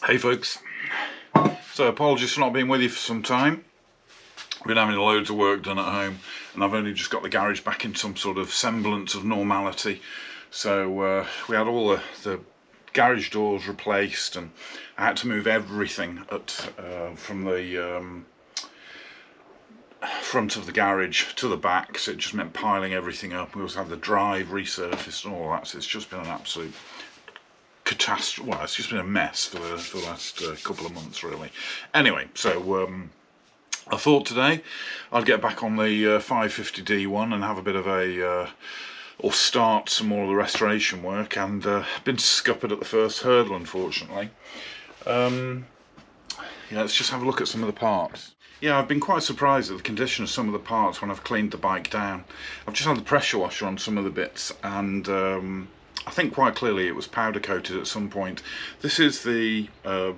Hey folks, so apologies for not being with you for some time. I've been having loads of work done at home and I've only just got the garage back in some sort of semblance of normality. So we had all the garage doors replaced and I had to move everything from the front of the garage to the back, so it just meant piling everything up. We also had the drive resurfaced and all that, so it's just been an absolute catastrophe. Well, it's just been a mess for the last couple of months really. Anyway, so I thought today I'd get back on the 550D1 and have a bit of a or start some more of the restoration work, and been scuppered at the first hurdle unfortunately. Yeah, let's just have a look at some of the parts. Yeah, I've been quite surprised at the condition of some of the parts when I've cleaned the bike down. I've just had the pressure washer on some of the bits, and I think quite clearly it was powder coated at some point. This is the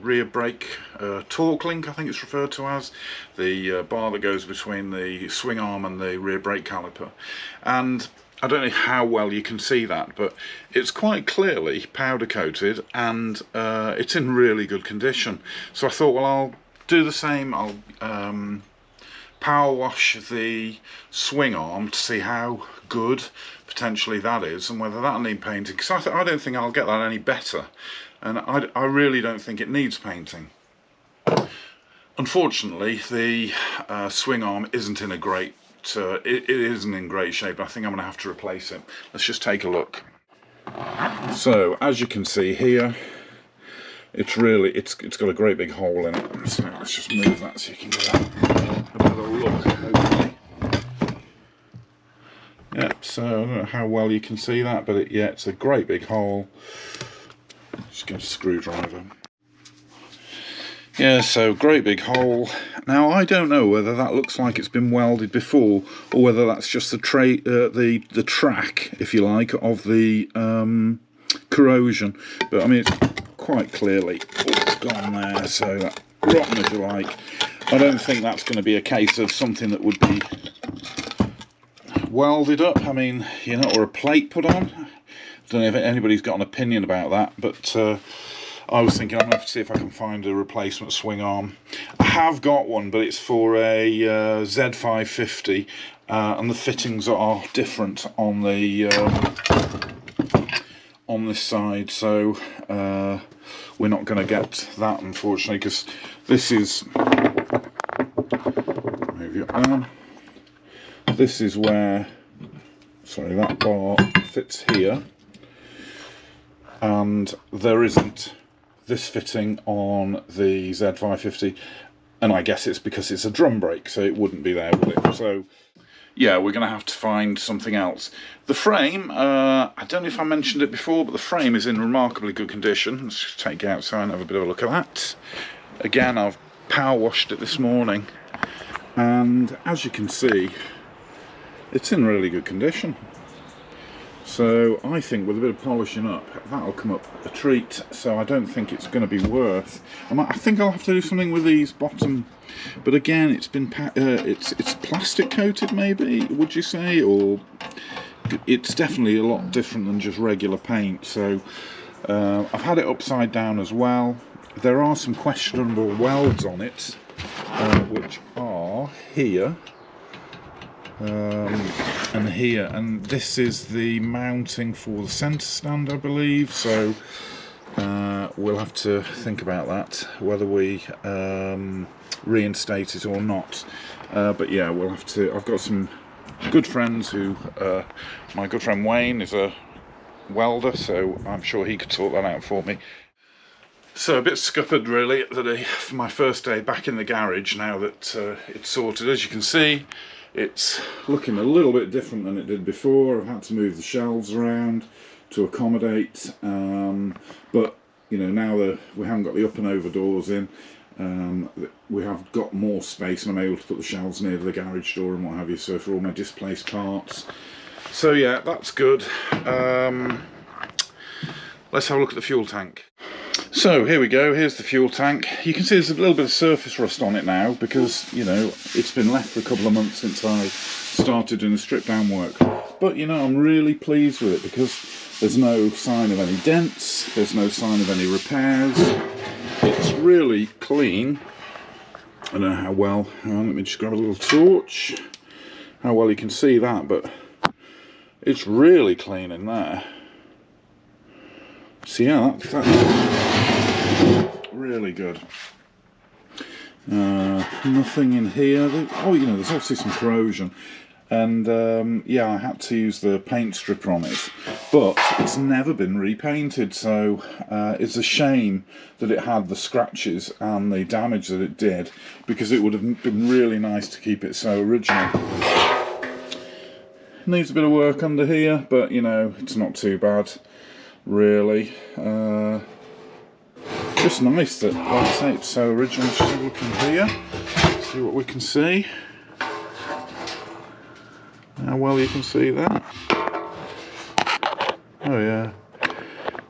rear brake torque link, I think it's referred to as, the bar that goes between the swing arm and the rear brake caliper. And I don't know how well you can see that, but it's quite clearly powder coated, and it's in really good condition. So I thought, well, I'll do the same. I'll power wash the swing arm to see how good potentially that is and whether that'll need painting, because I don't think I'll get that any better, and I really don't think it needs painting. Unfortunately, the swing arm isn't in a great it isn't in great shape. I think I'm going to have to replace it. Let's just take a look. So as you can see here, it's got a great big hole in it. So let's just move that so you can get a better look, hopefully. Yep, so I don't know how well you can see that, but yeah, it's a great big hole. Just get a screwdriver. Yeah, so great big hole. Now I don't know whether that looks like it's been welded before, or whether that's just the track, if you like, of the corrosion. But I mean, it's quite clearly gone there, so that rotten as you like. I don't think that's going to be a case of something that would be welded up, I mean, you know, or a plate put on. Don't know if anybody's got an opinion about that, but I was thinking I'm going to have to see if I can find a replacement swing arm. I have got one, but it's for a Z550, and the fittings are different on the on this side, so we're not going to get that unfortunately, because this is, move your arm. This is where, sorry, that bar fits here, and there isn't this fitting on the Z550, and I guess it's because it's a drum brake, so it wouldn't be there, would it? So yeah, we're going to have to find something else. The frame, I don't know if I mentioned it before, but the frame is in remarkably good condition. Let's just take it outside and have a bit of a look at that. Again, I've power washed it this morning, and as you can see, it's in really good condition. So I think with a bit of polishing up, that'll come up a treat. So I don't think it's going to be worth. I think I'll have to do something with these bottom. But again, it's been it's plastic coated, maybe, would you say, or it's definitely a lot different than just regular paint. So I've had it upside down as well. There are some questionable welds on it, which are here. And here, and this is the mounting for the centre stand, I believe, so we'll have to think about that, whether we reinstate it or not. But yeah, we'll have to. I've got some good friends who, my good friend Wayne is a welder, so I'm sure he could sort that out for me. So a bit scuppered really for my first day back in the garage, now that it's sorted. As you can see, it's looking a little bit different than it did before. I've had to move the shelves around to accommodate, but you know, now that we haven't got the up and over doors in, we have got more space, and I'm able to put the shelves near the garage door and what have you, so for all my displaced parts. So yeah, that's good. Let's have a look at the fuel tank. So here we go, here's the fuel tank. You can see there's a little bit of surface rust on it now, because, you know, it's been left for a couple of months since I started doing the strip down work. But, you know, I'm really pleased with it, because there's no sign of any dents, there's no sign of any repairs. it's really clean. I don't know how well, let me just grab a little torch, how well you can see that, but it's really clean in there. So yeah, that's really good. Nothing in here. Oh, you know, there's obviously some corrosion, and yeah, I had to use the paint stripper on it, but it's never been repainted, so it's a shame that it had the scratches and the damage that it did, because it would have been really nice to keep it so original. Needs a bit of work under here, but you know, it's not too bad, really. Just nice that, like I say, it's so original. Just have a look in here, see what we can see. How well you can see that. Oh yeah,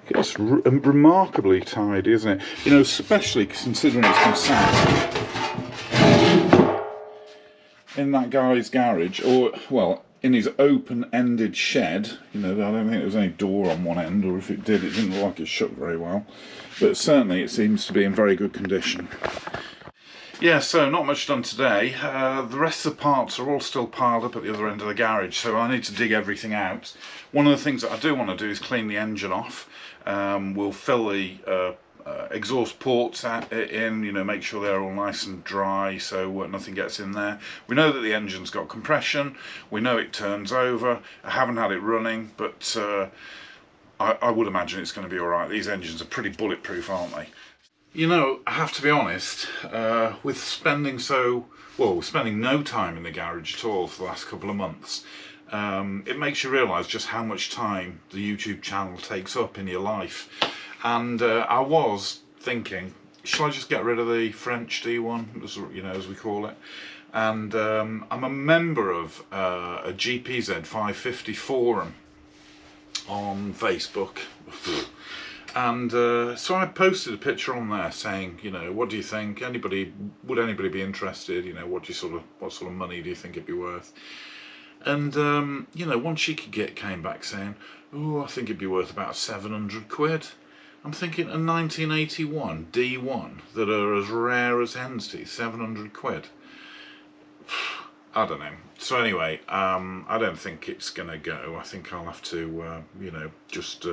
it's remarkably tidy, isn't it? You know, especially considering it's been sat in that guy's garage, or well, in his open-ended shed. You know, I don't think there was any door on one end, or if it did, it didn't look like it shut very well. But certainly it seems to be in very good condition. Yeah, so not much done today. The rest of the parts are all still piled up at the other end of the garage, so I need to dig everything out. One of the things that I do want to do is clean the engine off. We'll fill the exhaust ports in, you know, make sure they're all nice and dry so nothing gets in there. We know that the engine's got compression, we know it turns over. I haven't had it running, but I would imagine it's going to be alright. These engines are pretty bulletproof, aren't they? You know, I have to be honest, with spending no time in the garage at all for the last couple of months, it makes you realise just how much time the YouTube channel takes up in your life. And I was thinking, shall I just get rid of the French D1, as, you know, as we call it? And I'm a member of a GPZ550 forum on Facebook. And so I posted a picture on there saying, you know, what do you think? Would anybody be interested? You know, what sort of money do you think it'd be worth? And you know, one cheeky git came back saying, oh, I think it'd be worth about 700 quid. I'm thinking a 1981 D1 that are as rare as hen's teeth, 700 quid. I don't know. So anyway, I don't think it's gonna go. I think I'll have to, you know, just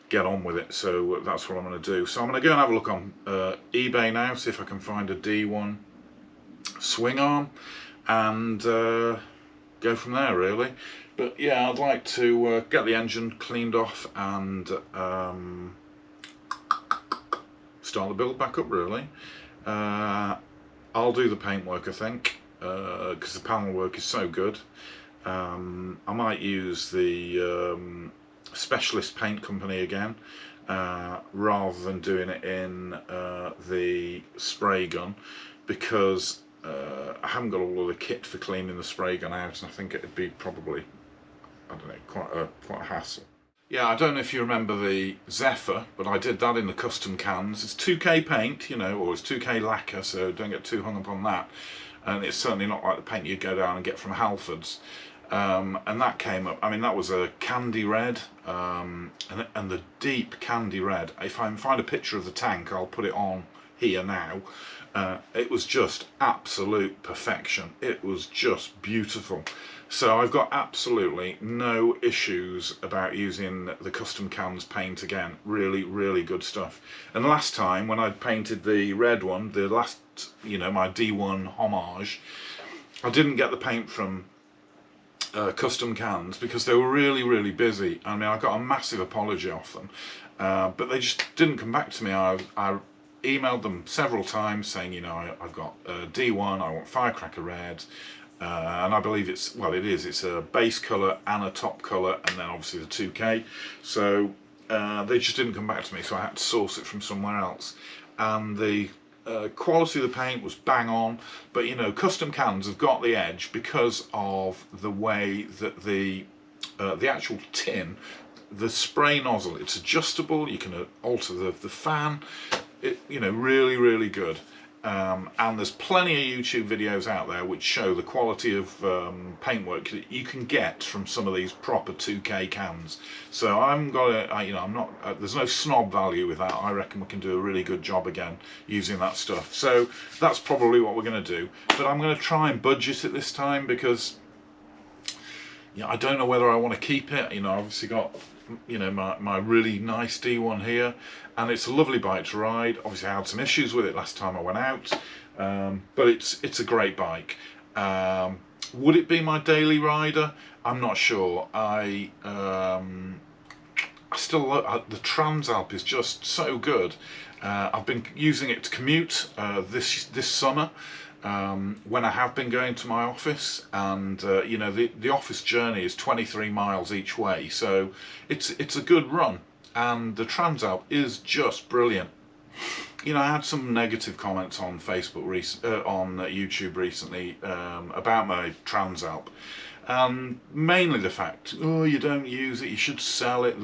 get on with it. So that's what I'm going to do. So I'm going to go and have a look on eBay now, see if I can find a D1 swing arm, and go from there, really. But yeah, I'd like to get the engine cleaned off and start the build back up, really. I'll do the paintwork, I think, because the panel work is so good. I might use the specialist paint company again, rather than doing it in the spray gun, because I haven't got all of the kit for cleaning the spray gun out, and I think it'd be probably, I don't know, quite a hassle. Yeah, I don't know if you remember the Zephyr, but I did that in the custom cans. It's 2K paint, you know, or it's 2K lacquer, so don't get too hung up on that. And it's certainly not like the paint you go down and get from Halfords. And that came up, I mean, that was a candy red, and the deep candy red. If I can find a picture of the tank, I'll put it on here now. It was just absolute perfection. It was just beautiful. So I've got absolutely no issues about using the custom cans paint again. Really, really good stuff. And last time when I painted the red one, the last, you know, my D1 homage, I didn't get the paint from custom cans because they were really busy. I mean, I got a massive apology off them, but they just didn't come back to me. I emailed them several times saying, you know, I've got D1, I want Firecracker Red, and I believe it's a base colour and a top colour, and then obviously the 2K. So they just didn't come back to me, so I had to source it from somewhere else. And the quality of the paint was bang on, but you know, custom cans have got the edge because of the way that the actual tin, the spray nozzle, it's adjustable. You can alter the fan. It, you know, really good. and there's plenty of YouTube videos out there which show the quality of paintwork that you can get from some of these proper 2K cans. So I'm not, there's no snob value with that. I reckon we can do a really good job again using that stuff. So that's probably what we're going to do. But I'm going to try and budget it this time, because I don't know whether I want to keep it. I've obviously got my really nice D1 here, and it's a lovely bike to ride. Obviously I had some issues with it last time I went out, but it's a great bike. Would it be my daily rider? I'm not sure. I still love the Transalp, is just so good. I've been using it to commute this summer, when I have been going to my office, and the office journey is 23 miles each way, so it's a good run, and the Transalp is just brilliant. I had some negative comments on Facebook on YouTube recently about my Transalp, and mainly the fact, oh, you don't use it, you should sell it,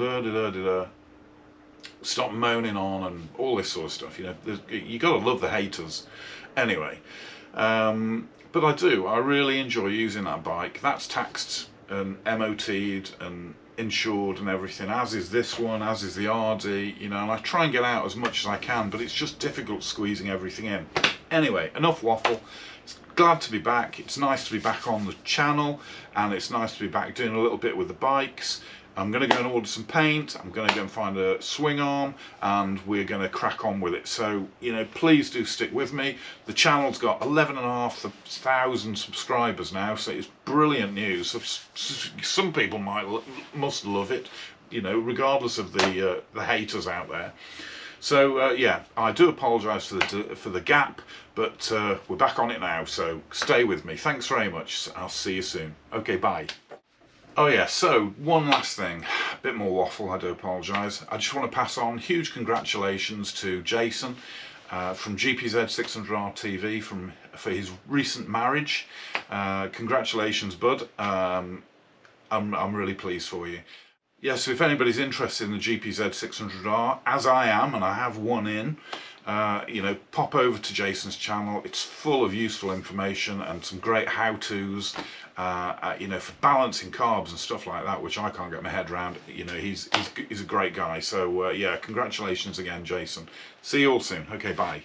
stop moaning on, and all this sort of stuff. You gotta love the haters. Anyway, but I really enjoy using that bike. That's taxed and MOT'd and insured and everything, as is this one, as is the RD, and I try and get out as much as I can, but it's just difficult squeezing everything in. Anyway, enough waffle. It's glad to be back. It's nice to be back on the channel, and it's nice to be back doing a little bit with the bikes. I'm going to go and order some paint, I'm going to go and find a swing arm, and we're going to crack on with it. So, please do stick with me. The channel's got 11,500 subscribers now, so it's brilliant news. Some people must love it, regardless of the haters out there. So yeah, I do apologise for the gap, but we're back on it now, so stay with me. Thanks very much. I'll see you soon. Okay, bye. Oh yeah, so one last thing, a bit more waffle, I do apologise. I just want to pass on huge congratulations to Jason from GPZ550D1 TV for his recent marriage. Congratulations, bud. I'm really pleased for you. Yeah, so if anybody's interested in the GPZ550D1, as I am, and I have one in, pop over to Jason's channel. It's full of useful information and some great how-tos, for balancing carbs and stuff like that, which I can't get my head around. He's a great guy. So yeah, congratulations again, Jason. See you all soon. Okay, bye.